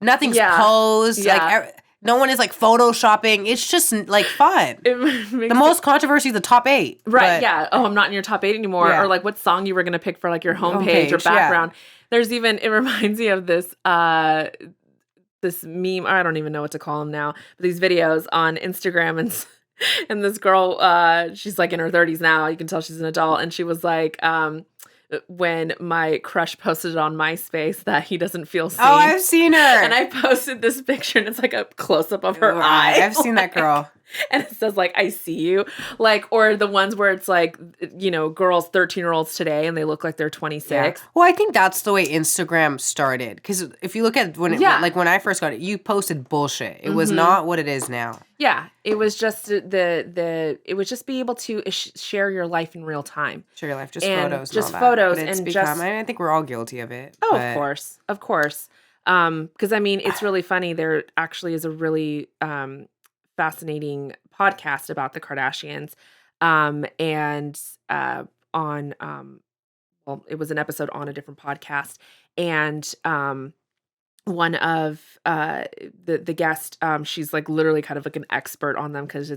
nothing's posed. Yeah. No one is photoshopping. It's just fun. The most controversy is the top 8. Right, yeah. Oh, I'm not in your top 8 anymore. Yeah. Or what song you were going to pick for your homepage or background. Yeah. There's even, it reminds me of this this meme, I don't even know what to call them now, but these videos on Instagram and this girl, she's in her 30s now, you can tell she's an adult, and she was when my crush posted on MySpace that he doesn't feel seen. Oh, I've seen her. And I posted this picture and it's a close-up of her eye. I've seen that girl. And it says I see you. Or the ones where it's girls, 13-year-olds today and they look like they're 26. Yeah. Well, I think that's the way Instagram started. Because if you look at when I first got it, you posted bullshit. It was not what it is now. Yeah. It was just it would just be able to share your life in real time. Share your life, just photos. Just photos. I think we're all guilty of it. Oh, of course. Of course. Because it's really funny. There actually is a really fascinating podcast about the Kardashians, it was an episode on a different podcast, and one of the guest, she's literally kind of an expert on them because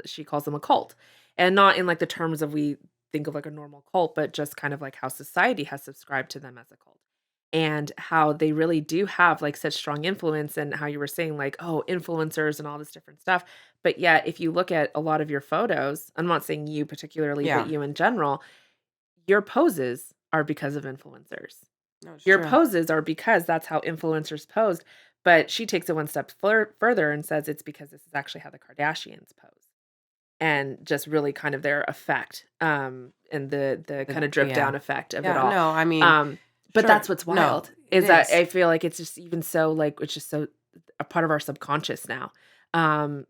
she calls them a cult, and not in the terms of we think of a normal cult, but just kind of how society has subscribed to them as a cult. And how they really do have such strong influence, and how you were saying influencers and all this different stuff. But yet, if you look at a lot of your photos, I'm not saying you particularly, but you in general, your poses are because of influencers. No, your poses are because that's how influencers posed. But she takes it one step further and says it's because this is actually how the Kardashians pose. And just really kind of their effect, and the kind of drip down effect of it all. No, I mean... But that's what's wild is that I feel it's just even so it's just so a part of our subconscious now. I've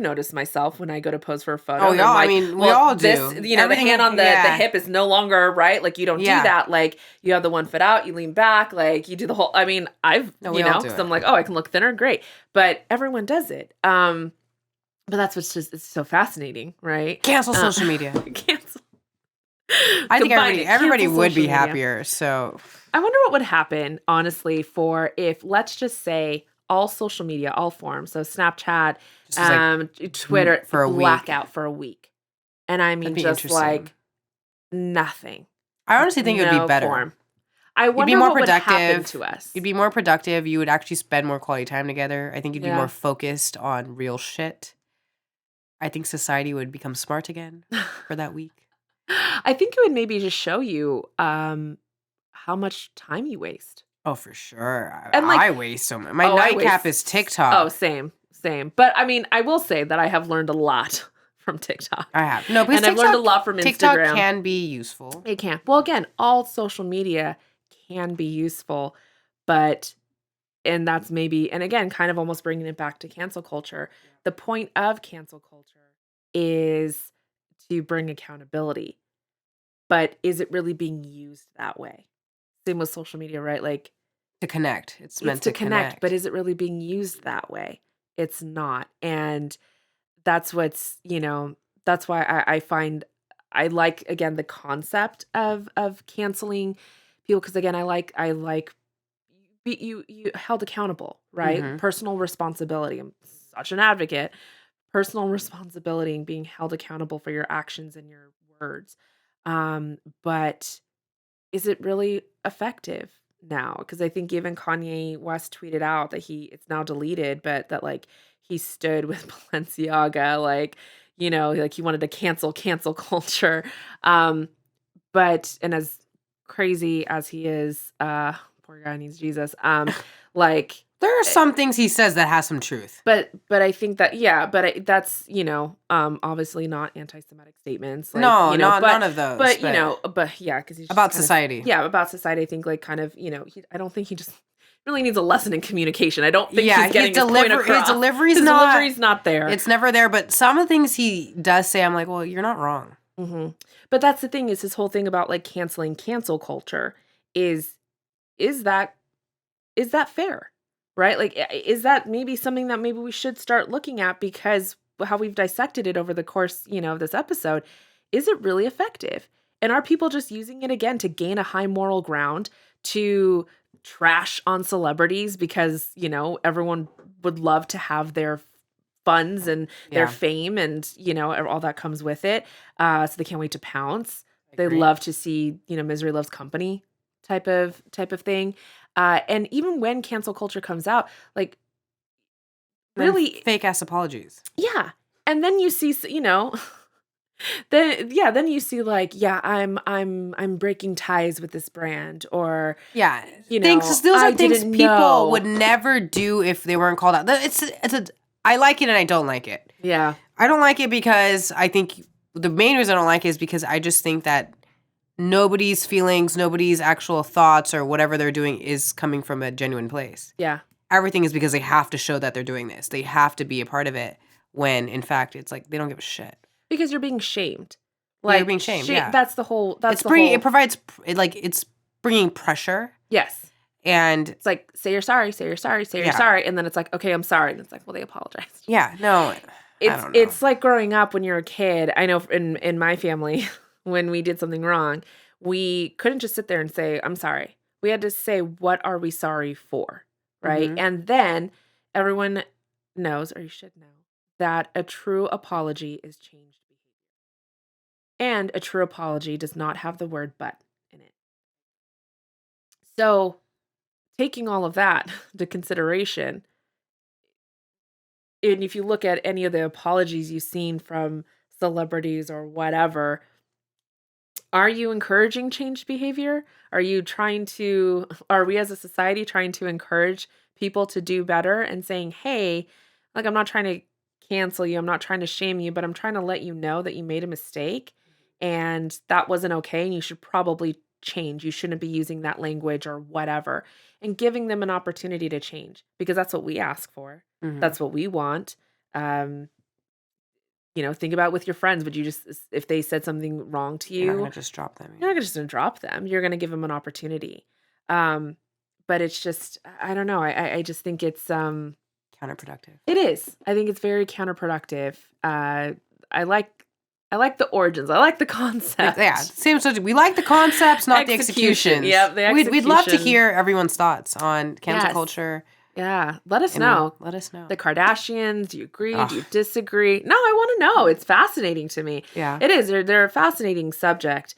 noticed myself when I go to pose for a photo. Oh yeah, we all do. This, the hand on the hip is no longer right. You don't do that. You have the one foot out, you lean back, you do the whole. I've because I'm I can look thinner, great. But everyone does it. But that's what's just it's so fascinating, right? Cancel social media. Cancel. I think everybody would be happier. So I wonder what would happen, honestly, if let's just say all social media, all forms, so Snapchat, Twitter, for a blackout for a week, and just nothing. I honestly think it would be better. Form. I wonder you'd be more what productive. Would happen to us. You'd be more productive. You would actually spend more quality time together. I think you'd be more focused on real shit. I think society would become smart again for that week. I think it would maybe just show you how much time you waste. Oh, for sure. And like, I waste so much. My I nightcap is waste. Oh, TikTok. same. But I mean, I will say that I have learned a lot from TikTok. I have. No, because And I've learned a lot from TikTok Instagram. can be useful. It can. Well, again, all social media can be useful, and that's maybe, and again, kind of almost bringing it back to cancel culture. The point of cancel culture is to bring accountability, but is it really being used that way? Same with social media, right? Like, to connect. It's meant to connect, but is it really being used that way? It's not. And that's what's, that's why I find I like, again, the concept of canceling people, because again, I like you held accountable, right? Mhm. Personal responsibility. I'm such an advocate. Personal responsibility and being held accountable for your actions and your words. But is it really effective now? Because I think even Kanye West tweeted out that it's now deleted, but that like he stood with Balenciaga, like he wanted to cancel culture. But and as crazy as he is, poor guy needs Jesus. Like There are some things he says that has some truth. but I think that, yeah, but that's, obviously not anti-Semitic statements. Like, No, none of those. But yeah, because he's about society. About society. I think like kind of, I don't think he just really needs a lesson in communication. I don't think he's getting his point across. His delivery's not there. It's never there. But some of the things he does say, I'm like, well, you're not wrong. Mm-hmm. But that's the thing, is his whole thing about like canceling cancel culture is that fair? Right? Like, is that maybe something that maybe we should start looking at, because how we've dissected it over the course, of this episode, is it really effective? And are people just using it again to gain a high moral ground, to trash on celebrities because, everyone would love to have their funds and their fame and, all that comes with it. So they can't wait to pounce. They love to see, Misery Loves Company type of thing. And even when cancel culture comes out, like, really fake ass apologies. Yeah. And then you see, then you see like, yeah, I'm breaking ties with this brand, or things. Those are things people would never do if they weren't called out. I like it and I don't like it. Yeah. I don't like it because I think the main reason I don't like it is because I just think that nobody's feelings, nobody's actual thoughts or whatever they're doing is coming from a genuine place. Yeah. Everything is because they have to show that they're doing this. They have to be a part of it, when in fact it's like they don't give a shit. Because you're being shamed. Like, you're being shamed. Yeah. That's the whole. It provides it's bringing pressure. Yes. And it's like, say you're sorry, say you're sorry, say you're sorry, and then it's like, okay, I'm sorry, and it's like, well, they apologized. Yeah. No. It's like growing up when you're a kid. I know in my family, when we did something wrong, we couldn't just sit there and say, I'm sorry. We had to say, what are we sorry for? Right. Mm-hmm. And then everyone knows, or you should know, that a true apology is changed behavior. And a true apology does not have the word but in it. So taking all of that into consideration, and if you look at any of the apologies you've seen from celebrities or whatever, are you encouraging changed behavior? Are we as a society trying to encourage people to do better and saying, hey, like, I'm not trying to cancel you, I'm not trying to shame you, but I'm trying to let you know that you made a mistake and that wasn't okay, and you should probably change. You shouldn't be using that language or whatever, and giving them an opportunity to change, because that's what we ask for. Mm-hmm. That's what we want. Think about with your friends. Would you just, if they said something wrong to you, you're not gonna just drop them. You're not just gonna drop them. You're gonna give them an opportunity. But it's just, I don't know. I just think it's counterproductive. It is. I think it's very counterproductive. I like the origins. I like the concept. Yeah, same. So we like the concepts, not the executions. Yep, the execution. We'd love to hear everyone's thoughts on cancel culture. Yeah, let us know. Let us know. The Kardashians, do you agree? Do you disagree? No, I want to know. It's fascinating to me. Yeah. It is. They're a fascinating subject,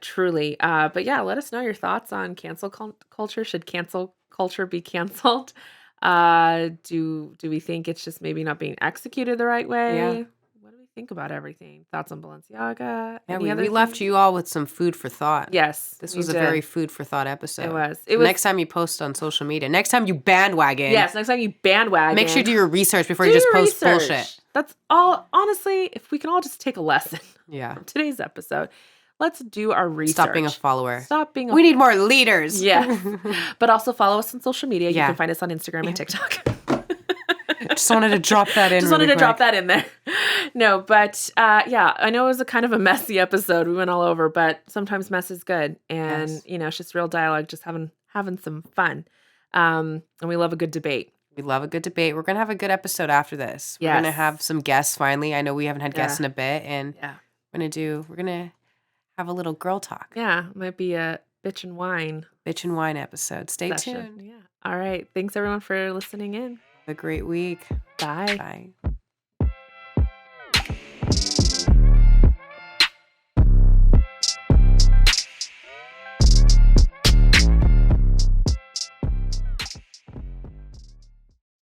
truly. But yeah, let us know your thoughts on cancel culture. Should cancel culture be canceled? Do we think it's just maybe not being executed the right way? Yeah. What do we think about everything. Thoughts on Balenciaga? Yeah, Any other we left things? you all with some food for thought. Yes, This we was a did. very food for thought It episode. was. So next time you post on social media, next time you bandwagon. Yes, next time you bandwagon. Make sure you do your research before you just post bullshit. That's all. Honestly, if we can all just take a lesson Yeah. from today's episode, let's do our research. Stop being a follower. Stop being a We need more leaders. Yeah. But also follow us on social media. Yeah. You can find us on Instagram and TikTok. Just wanted to drop that in. Just wanted to drop that in there. No, but yeah, I know it was a kind of a messy episode. We went all over, but sometimes mess is good. And, Yes. you know, it's just real dialogue, just having some fun. And we love a good debate. We love a good debate. We're going to have a good episode after this. We're Yes. going to have some guests finally. I know we haven't had guests Yeah. in a bit. And Yeah. we're going to have a little girl talk. Yeah. Might be a bitch and wine Bitch and wine episode. Stay session. tuned. Yeah. All right. Thanks everyone for listening in. Have a great week. Bye. Bye.